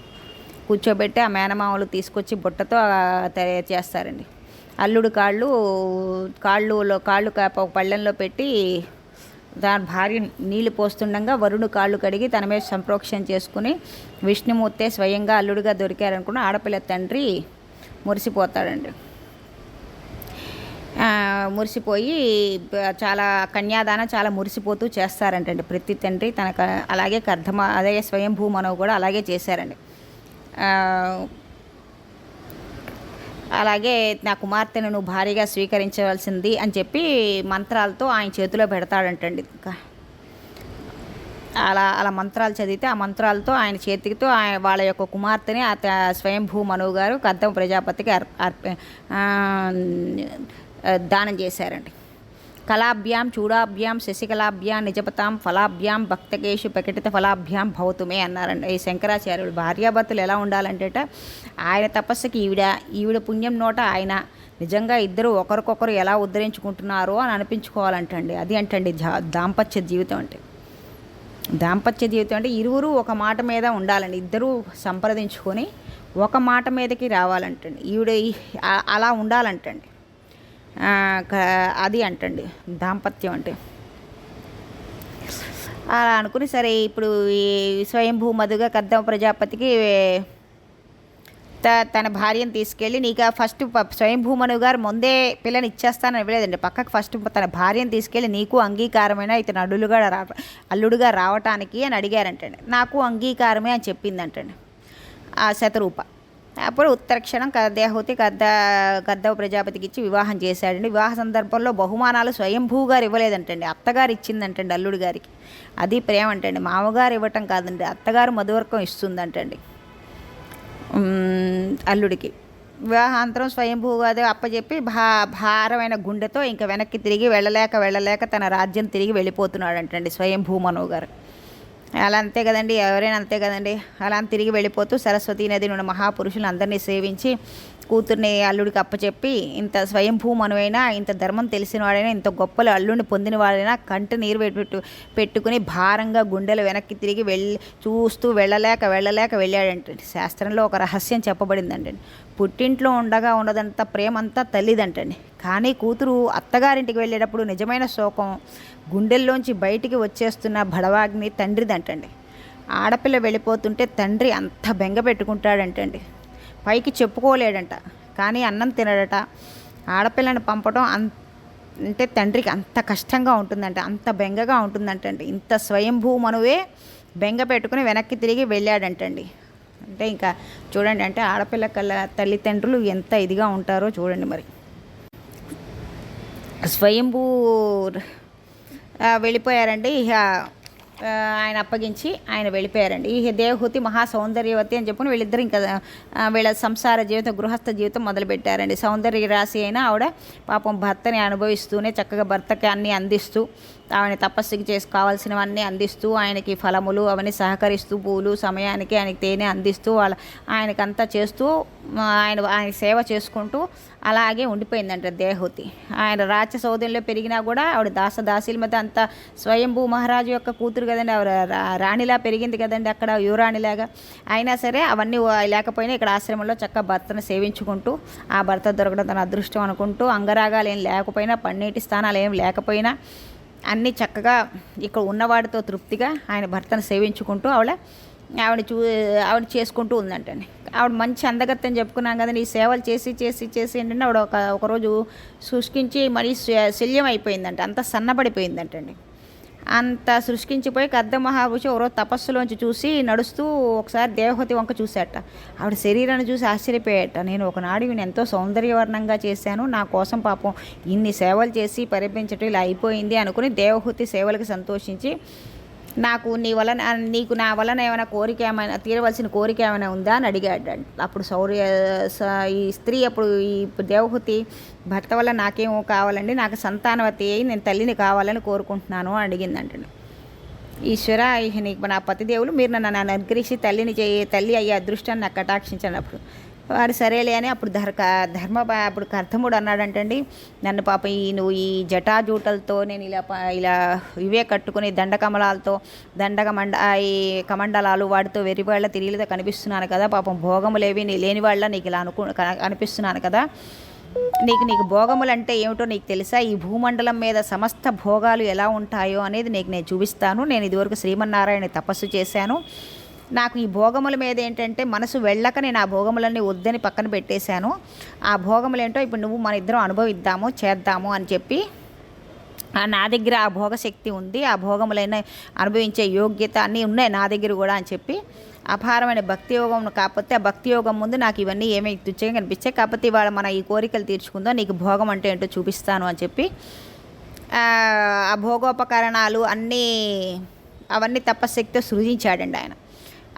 కూర్చోబెట్టి ఆ మేనమావులు తీసుకొచ్చి బుట్టతో తయారు చేస్తారండి. అల్లుడు కాళ్ళు ఒక పళ్ళెంలో పెట్టి దాని భార్య నీళ్లు పోస్తుండగా వరుణు కాళ్ళు కడిగి తన మీద సంప్రోక్షణ చేసుకుని విష్ణుమూర్తే స్వయంగా అల్లుడిగా దొరికారనుకున్న ఆడపిల్ల తండ్రి మురిసిపోతాడండి. మురిసిపోయి చాలా కన్యాదానం చాలా మురిసిపోతూ చేస్తారంటండి ప్రతి తండ్రి అలాగే అదే స్వయంభూ మనవు కూడా అలాగే చేశారండి. అలాగే నా కుమార్తెను నువ్వు భారీగా స్వీకరించవలసింది అని చెప్పి మంత్రాలతో ఆయన చేతిలో పెడతాడంటండి. అలా మంత్రాలు చదివితే ఆ మంత్రాలతో ఆయన చేతితో వాళ్ళ యొక్క కుమార్తెని స్వయంభూ మనువు గారు కర్దమ ప్రజాపతికి దానం చేశారండి. కళాభ్యాం చూడాభ్యాం శశికళాభ్యాం నిజపతాం ఫలాభ్యాం భక్తకేషు ప్రకటిత ఫలాభ్యాం భౌతుమే అన్నారండి ఈ శంకరాచార్యుడు. భార్యాభర్తలు ఎలా ఉండాలంటేట ఆయన తపస్సుకి ఈవిడ పుణ్యం నోట ఆయన నిజంగా ఇద్దరు ఒకరికొకరు ఎలా ఉద్ధరించుకుంటున్నారో అని అనిపించుకోవాలంటండి. అది అంటండి దాంపత్య జీవితం అంటే. దాంపత్య జీవితం అంటే ఇరువురు ఒక మాట మీద ఉండాలండి. ఇద్దరూ సంప్రదించుకొని ఒక మాట మీదకి రావాలంటండి. అలా ఉండాలంటండి. అది అంటండి దాంపత్యం అంటే. అలా అనుకుని సరే ఇప్పుడు ఈ స్వయంభూ మధుగా కర్దమ ప్రజాపతికి తన భార్యను తీసుకెళ్ళి నీకు ఫస్ట్ స్వయంభూమను గారు ముందే పిల్లని ఇచ్చేస్తానని ఇవ్వలేదండి. పక్కకు ఫస్ట్ తన భార్యను తీసుకెళ్ళి నీకు అంగీకారమైన ఇతను అల్లుడుగా రావటానికి అని అడిగారంటండి. నాకు అంగీకారమే అని చెప్పిందంటండి ఆ శతరూప. అప్పుడు ఉత్తరక్షణం దేహూతి కర్దమ ప్రజాపతికి ఇచ్చి వివాహం చేశాడండి. వివాహ సందర్భంలో బహుమానాలు స్వయంభూ గారు ఇవ్వలేదంటండి, అత్తగారు ఇచ్చిందంటండి అల్లుడి గారికి. అది ప్రేమ అంటండి. మామగారు ఇవ్వటం కాదండి, అత్తగారు మధువర్కం ఇస్తుందంటండి అల్లుడికి. వివాహాంతరం స్వయంభూగాదేవి అప్పచెప్పి భారమైన గుండెతో ఇంకా వెనక్కి తిరిగి వెళ్ళలేక తన రాజ్యం తిరిగి వెళ్ళిపోతున్నాడంటండి స్వయంభూ మనో గారు. అలా అంతే కదండి, ఎవరైనా అంతే కదండి. అలా తిరిగి వెళ్ళిపోతూ సరస్వతీ నది నుండి మహాపురుషులు అందరినీ సేవించి కూతుర్ని అల్లుడికి అప్పచెప్పి ఇంత స్వయంభూ మనువైనా ఇంత ధర్మం తెలిసిన వాడైనా ఇంత గొప్పలు అల్లుడిని పొందిన వాడైనా కంట నీరు పెట్టుకుని భారంగా గుండెలు వెనక్కి తిరిగి చూస్తూ వెళ్ళలేక వెళ్ళాడంటండి. శాస్త్రంలో ఒక రహస్యం చెప్పబడిందంటండి. పుట్టింట్లో ఉండగా ఉన్నదంత ప్రేమంతా తల్లిదంటండి. కానీ కూతురు అత్తగారింటికి వెళ్ళేటప్పుడు నిజమైన శోకం గుండెల్లోంచి బయటికి వచ్చేస్తున్న బడవాగ్ని తండ్రిదంటండి. ఆడపిల్ల వెళ్ళిపోతుంటే తండ్రి అంత బెంగ పెట్టుకుంటాడంటండి, పైకి చెప్పుకోలేడంట. కానీ అన్నం తినడట. ఆడపిల్లని పంపడం అంటే తండ్రికి అంత కష్టంగా ఉంటుందంట, అంత బెంగగా ఉంటుందంటండి. ఇంత స్వయంభూ మనువే బెంగ పెట్టుకుని వెనక్కి తిరిగి వెళ్ళాడంటండి. అంటే ఇంకా చూడండి, అంటే ఆడపిల్ల తల్లిదండ్రులు ఎంత ఇదిగా ఉంటారో చూడండి. మరి స్వయంభూ వెళ్ళిపోయారండి. ఆయన అప్పగించి ఆయన వెళ్ళిపోయారండి. ఈ దేవహూతి మహాసౌందర్యవతి అని చెప్పుకుని వీళ్ళిద్దరు ఇంకా వీళ్ళ సంసార జీవితం గృహస్థ జీవితం మొదలుపెట్టారండి. సౌందర్య రాశి అయినా ఆవిడ పాపం భర్తని అనుభవిస్తూనే చక్కగా భర్తకి అన్నీ అందిస్తూ ఆవిడ తపస్సుకి కావాల్సినవన్నీ అందిస్తూ ఆయనకి ఫలములు అవన్నీ సహకరిస్తూ పూలు సమయానికి ఆయనకి తేనె అందిస్తూ ఆయనకంతా చేస్తూ ఆయన సేవ చేసుకుంటూ అలాగే ఉండిపోయిందంట దేవహూతి. ఆయన రాజ్యసౌధంలో పెరిగినా కూడా ఆవిడ దాసీల మధ్య అంత స్వయంభూ మహారాజు యొక్క కూతురు కదండి, ఆవిడ రాణిలా పెరిగింది కదండి అక్కడ యువరాణిలాగా. అయినా సరే అవన్నీ లేకపోయినా ఇక్కడ ఆశ్రమంలో చక్కగా భర్తను సేవించుకుంటూ ఆ భర్త దొరకడం తన అదృష్టం అనుకుంటూ అంగరాగాలు ఏం లేకపోయినా పన్నీటి స్థానాలు ఏం లేకపోయినా అన్నీ చక్కగా ఇక్కడ ఉన్నవాడితో తృప్తిగా ఆయన భర్తను సేవించుకుంటూ ఆవిడ చేసుకుంటూ ఉందంటండి. ఆవిడ మంచి అందగత్త అని చెప్పుకున్నాం కదండి. ఈ సేవలు చేసి ఏంటంటే ఆవిడ ఒకరోజు శుష్కించి మరీ శల్యం అయిపోయిందంట, అంత సన్నబడిపోయిందంటండి. అంత శుష్కించిపోయి కర్దమ మహాపురుషు ఎవరో తపస్సులోంచి చూసి నడుస్తూ ఒకసారి దేవహూతి వంక చూశాట. ఆవిడ శరీరాన్ని చూసి ఆశ్చర్యపోయాట. నేను ఒకనాడు ఈయన ఎంతో సౌందర్యవర్ణంగా చేశాను, నా కోసం పాపం ఇన్ని సేవలు చేసి పరిపించటం ఇలా అయిపోయింది అనుకుని దేవహూతి సేవలకు సంతోషించి నీకు నా వలన ఏమైనా తీరవలసిన కోరిక ఏమైనా ఉందా అని అడిగాడు. అప్పుడు ఈ స్త్రీ అప్పుడు ఈ దేవహూతి భర్త వల్ల నాకేమో కావాలండి, నాకు సంతానవతి అయి నేను తల్లిని కావాలని కోరుకుంటున్నాను అని అడిగిందంటండి. ఈశ్వర, నీకు నా పతిదేవులు మీరు నన్ను అనుగ్రహించి తల్లి అయ్యే అదృష్టాన్ని నాకు కటాక్షించినప్పుడు వారు సరేలే అని అప్పుడు అప్పుడు కర్దముడు అన్నాడంటండి, నన్ను పాప నువ్వు ఈ జటాజూటలతో నేను ఇలా ఇవే కట్టుకుని దండకమలాలతో ఈ కమండలాలు వాటితో వెర్రివాళ్ళ తిరిగిలతో కనిపిస్తున్నాను కదా, పాపం భోగములేవి లేని వాళ్ళ నీకు ఇలా అనిపిస్తున్నాను కదా, నీకు భోగములు అంటే ఏమిటో నీకు తెలుసా? ఈ భూమండలం మీద సమస్త భోగాలు ఎలా ఉంటాయో అనేది నేను చూపిస్తాను. నేను ఇదివరకు శ్రీమన్నారాయణ తపస్సు చేశాను. నాకు ఈ భోగముల మీద ఏంటంటే మనసు వెళ్ళక నేను ఆ భోగములన్నీ వద్దని పక్కన పెట్టేశాను. ఆ భోగములు ఏంటో ఇప్పుడు నువ్వు మన ఇద్దరం అనుభవిద్దాము, చేద్దాము అని చెప్పి నా దగ్గర ఆ భోగశక్తి ఉంది, ఆ భోగములైన అనుభవించే యోగ్యత అన్నీ ఉన్నాయి నా దగ్గర కూడా అని చెప్పి అపారమైన భక్తి యోగం. కాకపోతే ఆ భక్తి యోగం ముందు నాకు ఇవన్నీ ఏమీ తుచ్చగా కనిపించాయి. కాకపోతే ఇవాళ మన ఈ కోరికలు తీర్చుకుందాం, నీకు భోగం అంటే ఏంటో చూపిస్తాను అని చెప్పి ఆ భోగోపకరణాలు అవన్నీ తపశ్శక్తితో సృజించాడండి ఆయన.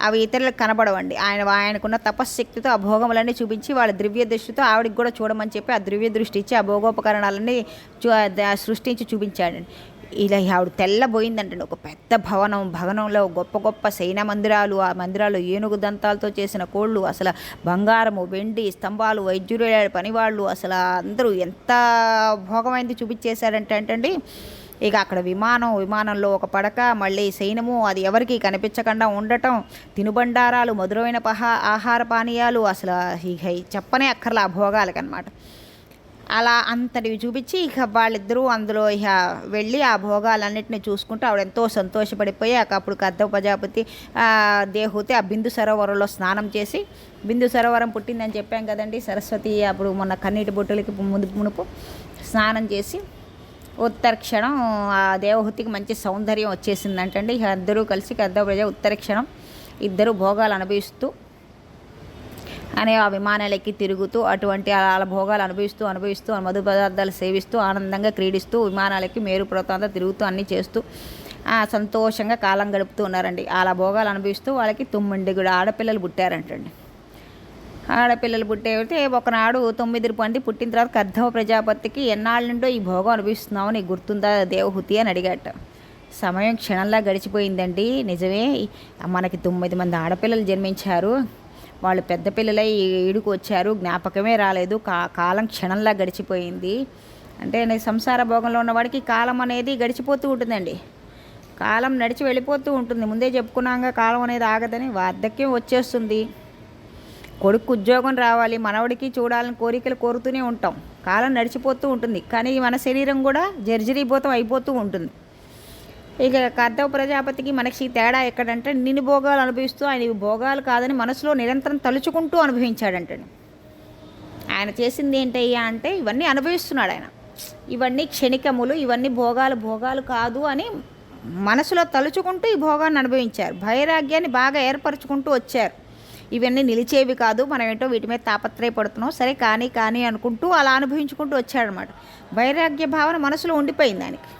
అవి ఇతరులకు కనబడవండి. ఆయనకున్న తపశ్శక్తితో ఆ భోగములన్నీ చూపించి వాళ్ళ ద్రవ్య దృష్టితో ఆవిడికి కూడా చూడమని చెప్పి ఆ ద్రవ్య దృష్టి ఇచ్చి ఆ భోగోపకరణాలన్నీ సృష్టించి చూపించాడండి. ఇలా ఆవిడ తెల్లబోయిందంటండి. ఒక పెద్ద భవనంలో గొప్ప గొప్ప సైన మందిరాలు, ఆ మందిరాలు ఏనుగు దంతాలతో చేసిన కోళ్ళు, అసలు బంగారము, వెండి స్తంభాలు, వైద్యులు, పనివాళ్ళు, అసలు అందరూ ఎంత భోగమైంది చూపించేశాడంటే అంటండి. ఇక అక్కడ విమానంలో ఒక పడక, మళ్ళీ సైన్యము, అది ఎవరికి కనిపించకుండా ఉండటం, తినుబండారాలు, మధురమైన ఆహార పానీయాలు, అసలు ఇక చెప్పనే అక్కర్లా ఆ భోగాలకనమాట. అలా అంతటివి చూపించి ఇక వాళ్ళిద్దరూ అందులో ఇక వెళ్ళి ఆ భోగాలన్నింటినీ చూసుకుంటూ ఆవిడ ఎంతో సంతోషపడిపోయి అప్పుడు కర్దమ ప్రజాపతి దేహూతి ఆ బిందు సరోవరంలో స్నానం చేసి, బిందు సరోవరం పుట్టిందని చెప్పాం కదండి, సరస్వతి అప్పుడు మొన్న కన్నీటి బొట్టులకి మునుపు స్నానం చేసి ఉత్తరక్షణం ఆ దేవహూతికి మంచి సౌందర్యం వచ్చేసిందంటండి. ఇక ఇద్దరూ కలిసి కర్దమ ప్రజ ఉత్తరక్షణం ఇద్దరు భోగాలు అనుభవిస్తూ అనే ఆ విమానాలెక్కి తిరుగుతూ అటువంటి అలా భోగాలు అనుభవిస్తూ మధు పదార్థాలు సేవిస్తూ ఆనందంగా క్రీడిస్తూ విమానాలకి మేరు పర్వతాంతా తిరుగుతూ అన్నీ చేస్తూ సంతోషంగా కాలం గడుపుతూ ఉన్నారండి. అలా భోగాలు అనుభవిస్తూ వాళ్ళకి 9 ఆడపిల్లలు పుట్టారంటండి. ఆడపిల్లలు పుట్టేవైతే ఒకనాడు 9 మంది పుట్టిన తర్వాత కర్దమ ప్రజాపతికి ఎన్నాళ్ళ నుండో ఈ భోగం అనుభవిస్తున్నావు, నీకు గుర్తుందా దేవహూతి అని అడిగాట. సమయం క్షణంలా గడిచిపోయిందండి. నిజమే, మనకి 9 మంది ఆడపిల్లలు జన్మించారు, వాళ్ళు పెద్ద పిల్లలై ఈడుకు వచ్చారు, జ్ఞాపకమే రాలేదు, కాలం క్షణంలా గడిచిపోయింది. అంటే సంసార భోగంలో ఉన్నవాడికి కాలం అనేది గడిచిపోతూ ఉంటుందండి. కాలం నడిచి వెళ్ళిపోతూ ఉంటుంది. ముందే చెప్పుకున్నాక కాలం అనేది ఆగదని. వార్ధక్యం వచ్చేస్తుంది, కొడుకు ఉద్యోగం రావాలి, మనవడికి చూడాలని కోరికలు కోరుతూనే ఉంటాం. కాలం నడిచిపోతూ ఉంటుంది, కానీ మన శరీరం కూడా జర్జరీభూతం అయిపోతూ ఉంటుంది. ఇక కర్దమ ప్రజాపతికి మనకి తేడా ఎక్కడంటే నిన్ను భోగాలు అనుభవిస్తూ ఆయన భోగాలు కాదని మనసులో నిరంతరం తలుచుకుంటూ అనుభవించాడంటండి. ఆయన చేసింది ఏంటయ్యా అంటే ఇవన్నీ అనుభవిస్తున్నాడు ఆయన. ఇవన్నీ క్షణికములు, ఇవన్నీ భోగాలు కాదు అని మనసులో తలుచుకుంటూ ఈ భోగాన్ని అనుభవించారు. వైరాగ్యాన్ని బాగా ఏర్పరచుకుంటూ వచ్చారు. ఇవన్నీ నిలిచేవి కాదు, మనం ఏంటో వీటి మీద తాపత్రయపడుతున్నాం, సరే కానీ అనుకుంటూ అలా అనుభవించుకుంటూ వచ్చాడనమాట. వైరాగ్య భావన మనసులో ఉండిపోయింది ఆయనకి.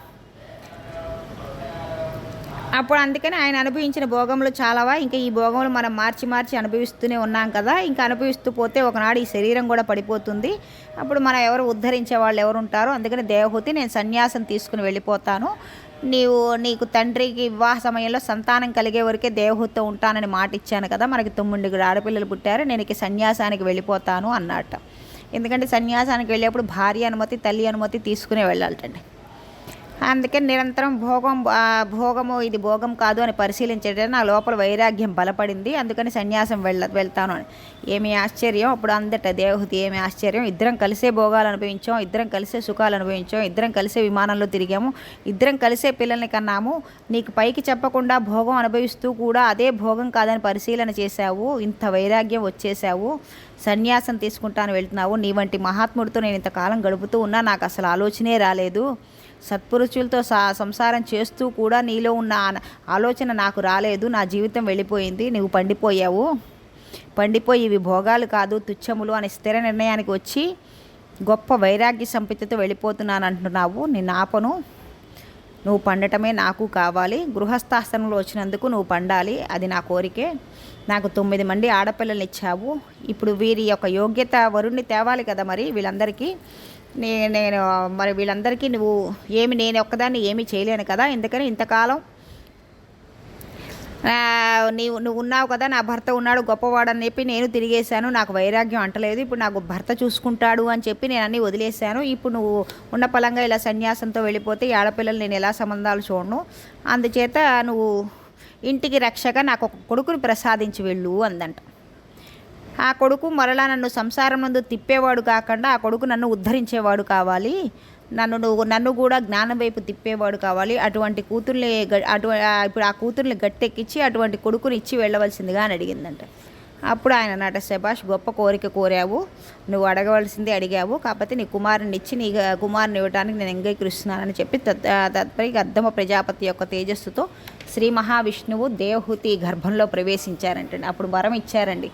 అప్పుడు అందుకని ఆయన అనుభవించిన భోగములు చాలావా, ఇంకా ఈ భోగములు మనం మార్చి అనుభవిస్తూనే ఉన్నాం కదా, ఇంకా అనుభవిస్తూ పోతే ఒకనాడు ఈ శరీరం కూడా పడిపోతుంది. అప్పుడు మనం ఎవరు ఉద్ధరించే వాళ్ళు ఎవరు ఉంటారో, అందుకని దేవహూతి నేను సన్యాసం తీసుకుని వెళ్ళిపోతాను, నీకు తండ్రికి వివాహ సమయంలో సంతానం కలిగే వరకే దేవహూతితో ఉంటానని మాట ఇచ్చాను కదా, మనకి 9 ఆడపిల్లలు పుట్టారు, నేను ఇక సన్యాసానికి వెళ్ళిపోతాను అన్నట్ట. ఎందుకంటే సన్యాసానికి వెళ్ళేప్పుడు భార్య అనుమతి, తల్లి అనుమతి తీసుకునే వెళ్ళాలటండి. అందుకని నిరంతరం భోగము ఇది భోగం కాదు అని పరిశీలించడం నా లోపల వైరాగ్యం బలపడింది, అందుకని సన్యాసం వెళ్తాను అని. ఏమి ఆశ్చర్యం, అప్పుడు అందట దేవహూతి ఏమి ఆశ్చర్యం, ఇద్దరం కలిసే భోగాలు అనుభవించాం, ఇద్దరం కలిసే సుఖాలు అనుభవించాం, ఇద్దరం కలిసే విమానంలో తిరిగాము, ఇద్దరం కలిసే పిల్లల్ని కన్నాము, నీకు పైకి చెప్పకుండా భోగం అనుభవిస్తూ కూడా అదే భోగం కాదని పరిశీలన చేశావు, ఇంత వైరాగ్యం వచ్చేసావు, సన్యాసం తీసుకుంటాను వెళ్తున్నావు, నీ వంటి మహాత్ముడితో నేను ఇంతకాలం గడుపుతూ ఉన్నా నాకు అసలు ఆలోచనే రాలేదు, సత్పురుషులతో సంసారం చేస్తూ కూడా నీలో ఉన్న ఆలోచన నాకు రాలేదు, నా జీవితం వెళ్ళిపోయింది, నువ్వు పండిపోయి ఇవి భోగాలు కాదు తుచ్చములు అని స్థిర నిర్ణయానికి వచ్చి గొప్ప వైరాగ్య సంపత్తితో వెళ్ళిపోతున్నాను అంటున్నావు, నిన్ను ఆపను, నువ్వు పండటమే నాకు కావాలి, గృహస్థాశ్రమంలో వచ్చినందుకు నువ్వు పండాలి, అది నా కోరికే, నాకు 9 మంది ఆడపిల్లలు ఇచ్చావు, ఇప్పుడు వీరి యొక్క యోగ్యత వరుణ్ణి తేవాలి కదా, మరి వీళ్ళందరికీ నేను మరి వీళ్ళందరికీ నేను ఒక్కదాన్ని ఏమీ చేయలేను కదా, ఎందుకని ఇంతకాలం నువ్వు ఉన్నావు కదా, నా భర్త ఉన్నాడు గొప్పవాడని చెప్పి నేను తిరిగేశాను, నాకు వైరాగ్యం అంటలేదు, ఇప్పుడు నాకు భర్త చూసుకుంటాడు అని చెప్పి నేను అన్నీ వదిలేశాను, ఇప్పుడు నువ్వు ఉన్న పలంగా ఇలా సన్యాసంతో వెళ్ళిపోతే ఈ ఆడపిల్లలు నేను ఎలా సంబంధాలు చూడను, అందుచేత నువ్వు ఇంటికి రక్షగా నాకు ఒక కొడుకుని ప్రసాదించి వెళ్ళు అందంట. ఆ కొడుకు మరలా నన్ను సంసారం నందు తిప్పేవాడు కాకుండా ఆ కొడుకు నన్ను ఉద్ధరించేవాడు కావాలి, నన్ను కూడా జ్ఞానం వైపు తిప్పేవాడు కావాలి. అటువంటి కూతుర్ని ఇప్పుడు ఆ కూతుర్ని గట్టెక్కించి అటువంటి కొడుకుని ఇచ్చి వెళ్ళవలసిందిగా అని అడిగిందంట. అప్పుడు ఆయన అన్నట, శభాష్, గొప్ప కోరిక కోరావు, నువ్వు అడగవలసింది అడిగావు, కాకపోతే నీ కుమారుని ఇచ్చి నీ కుమారుని ఇవ్వడానికి నేను అంగీకరిస్తున్నానని చెప్పి తత్పరి అర్ధమ ప్రజాపతి యొక్క తేజస్సుతో శ్రీ మహావిష్ణువు దేవహూతి గర్భంలో ప్రవేశించారంటండి. అప్పుడు వరం ఇచ్చారండి,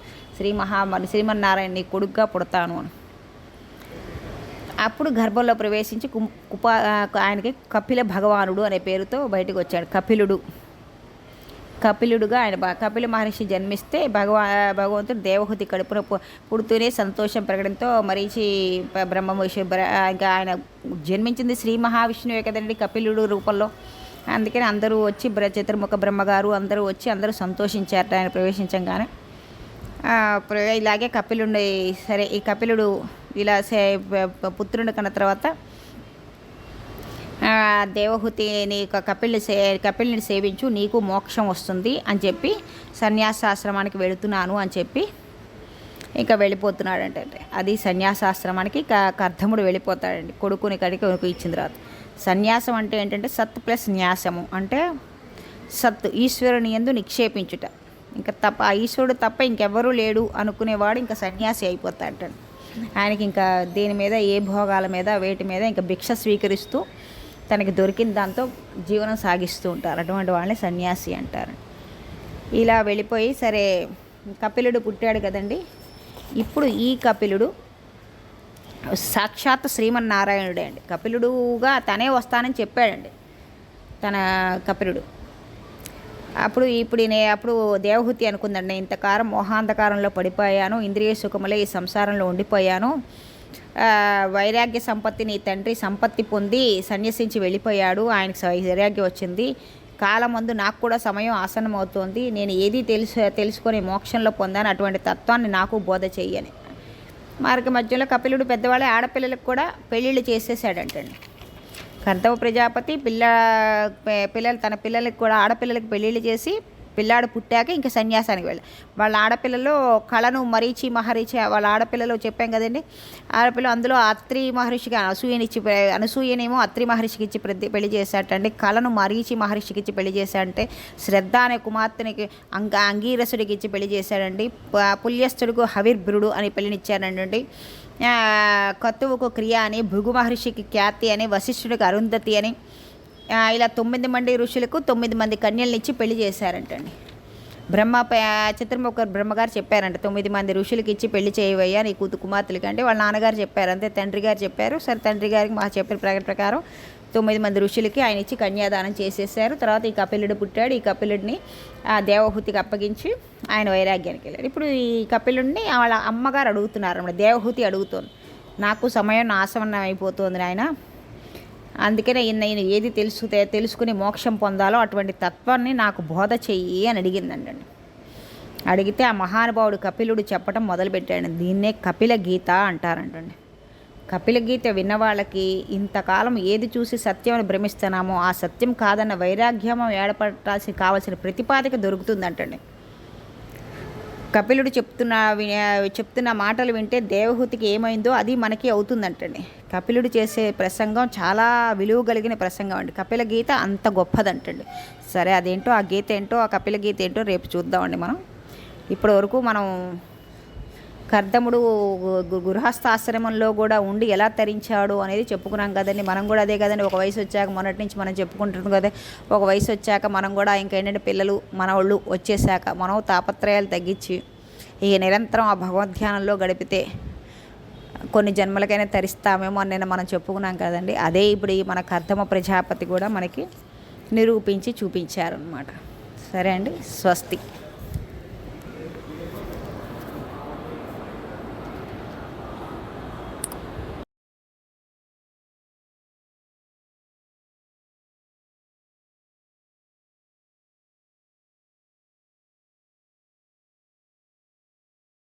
శ్రీమన్నారాయణ నీ కొడుకుగా పుడతాను అని. అప్పుడు గర్భంలో ప్రవేశించి ఆయనకి కపిల భగవానుడు అనే పేరుతో బయటకు వచ్చాడు. కపిలుడుగా ఆయన కపిల మహర్షి జన్మిస్తే భగవంతుడు దేవహూతి కడుపున పుడుతూనే సంతోషం పెరగడంతో మరీచి ఇంకా ఆయన జన్మించింది శ్రీ మహావిష్ణువే కదండి కపిలుడు రూపంలో. అందుకని అందరూ వచ్చి చతుర్ముఖ బ్రహ్మగారు అందరూ వచ్చి అందరూ సంతోషించారట ఆయన ప్రవేశించగానే. ఇలాగే కపిలుడి సరే ఈ కపిలుడు ఇలా పుత్రుని కన్న తర్వాత దేవహూతిని కపిల్ని సేవించు, నీకు మోక్షం వస్తుంది అని చెప్పి సన్యాసాశ్రమానికి వెళుతున్నాను అని చెప్పి ఇంకా వెళ్ళిపోతున్నాడంటే అది సన్యాసాశ్రమానికి కర్ధముడు వెళ్ళిపోతాడండి కొడుకుని కొడుకు ఇచ్చిన తర్వాత. సన్యాసం అంటే ఏంటంటే సత్ ప్లస్ న్యాసము, అంటే సత్ ఈశ్వరుని యందు నిక్షేపించుట, ఇంకా తప్ప ఆ ఈశ్వరుడు తప్ప ఇంకెవ్వరూ లేడు అనుకునేవాడు ఇంకా సన్యాసి అయిపోతాడండి. ఆయనకి ఇంకా దేని మీద ఏ భోగాల మీద వేటి మీద ఇంకా భిక్ష స్వీకరిస్తూ తనకి దొరికిన దాంతో జీవనం సాగిస్తూ ఉంటారు. అటువంటి వాళ్ళని సన్యాసి అంటారు. ఇలా వెళ్ళిపోయి సరే కపిలుడు పుట్టాడు కదండి. ఇప్పుడు ఈ కపిలుడు సాక్షాత్ శ్రీమన్నారాయణుడే అండి. కపిలుడుగా తనే వస్తానని చెప్పాడండి తన కపిలుడు. అప్పుడు దేవహూతి అనుకుందండి, ఇంతకాలం మోహాంధకారంలో పడిపోయాను, ఇంద్రియ సుఖములే ఈ సంసారంలో ఉండిపోయాను, వైరాగ్య సంపత్తి నీ తండ్రి సంపత్తి పొంది సన్యసించి వెళ్ళిపోయాడు, ఆయనకు వైరాగ్యం వచ్చింది, కాలమందు నాకు కూడా సమయం ఆసనం అవుతోంది, నేను ఏది తెలుసుకొని మోక్షంలో పొందాను, అటువంటి తత్వాన్ని నాకు బోధ చెయ్యని. మార్గ మధ్యలో కపిలుడు పెద్దవాళ్ళే ఆడపిల్లలకు కూడా పెళ్ళిళ్ళు చేసేసాడంటండి. కర్దమ ప్రజాపతి పిల్లలు తన పిల్లలకి కూడా ఆడపిల్లలకి పెళ్ళిళ్ళు చేసి పిల్లాడు పుట్టాక ఇంకా సన్యాసానికి వెళ్ళి వాళ్ళ ఆడపిల్లలు కళను మరీచి మహర్షి వాళ్ళ ఆడపిల్లలు చెప్పాం కదండి. ఆడపిల్ల అందులో అత్రి మహర్షికి అనసూయనేమో అత్రి మహర్షికి ఇచ్చి పెళ్లి చేశాటండి. కళను మరీచి మహర్షికి ఇచ్చి పెళ్లి చేశాడంటే శ్రద్ధ అనే కుమార్తెనికి అంగీరసుడికి ఇచ్చి పెళ్లి చేశాడండి. పుల్యస్థుడికి హవిర్భృడు అని పెళ్లినిచ్చాడండి. కతువుకు క్రియ అని, భృగు మహర్షికి ఖ్యాతి అని, వశిష్ఠుడికి అరుంధతి అని, ఇలా 9 మంది ఋషులకు 9 మంది కన్యల్నిచ్చి పెళ్లి చేశారంటండి. చతుర్ముఖ బ్రహ్మగారు చెప్పారంట, 9 మంది ఋషులకి ఇచ్చి పెళ్లి చేయవయ్యా నీ కుమార్తెలకి అంటే వాళ్ళ నాన్నగారు చెప్పారు, అంతే తండ్రి గారు చెప్పారు. సరే తండ్రి గారికి మా చెప్పిన ప్రకారం 9 మంది ఋషులకి ఆయన ఇచ్చి కన్యాదానం చేసేసారు. తర్వాత ఈ కపిలుడు పుట్టాడు. ఈ కపిలుడిని దేవహూతికి అప్పగించి ఆయన వైరాగ్యానికి వెళ్ళారు. ఇప్పుడు ఈ కపిలుడిని వాళ్ళ అమ్మగారు అడుగుతున్నారు అన్నమాట. దేవహూతి అడుగుతోంది, నాకు సమయం నాశనం అయిపోతుంది ఆయన, అందుకనే నేను ఏది తెలుసుకుని మోక్షం పొందాలో అటువంటి తత్వాన్ని నాకు బోధ చెయ్యి అని అడిగిందండి. అడిగితే ఆ మహానుభావుడు కపిలుడు చెప్పడం మొదలుపెట్టాడు. దీన్నే కపిల గీత అంటారంటండి. కపిల గీత విన్నవాళ్ళకి ఇంతకాలం ఏది చూసి సత్యం భ్రమిస్తున్నామో ఆ సత్యం కాదన్న వైరాగ్యం ఏర్పడాల్సి కావాల్సిన ప్రతిపాదిక దొరుకుతుందంటండి. కపిలుడు చెప్తున్న మాటలు వింటే దేవహూతికి ఏమైందో అది మనకి అవుతుందంటండి. కపిలుడు చేసే ప్రసంగం చాలా విలువ కలిగిన ప్రసంగం అండి. కపిల గీత అంత గొప్పదంటండి. సరే అదేంటో ఆ గీత ఏంటో ఆ కపిల గీత ఏంటో రేపు చూద్దామండి. ఇప్పటి వరకు మనం కర్దముడు గృహస్థాశ్రమంలో కూడా ఉండి ఎలా తరించాడు అనేది చెప్పుకున్నాం కదండి. మనం కూడా అదే కదండి, ఒక వయసు వచ్చాక మొన్నటి నుంచి మనం చెప్పుకుంటున్నాం కదా, ఒక వయసు వచ్చాక మనం కూడా ఇంకేంటంటే పిల్లలు మనవాళ్ళు వచ్చేసాక మనం తాపత్రయాలు తగ్గించి ఇక నిరంతరం ఆ భగవద్ధ్యానంలో గడిపితే కొన్ని జన్మలకైనా తరిస్తామేమో అని మనం చెప్పుకున్నాం కదండి. అదే ఇప్పుడు ఈ మన కర్దమ ప్రజాపతి కూడా మనకి నిరూపించి చూపించారనమాట. సరే అండి, స్వస్తి.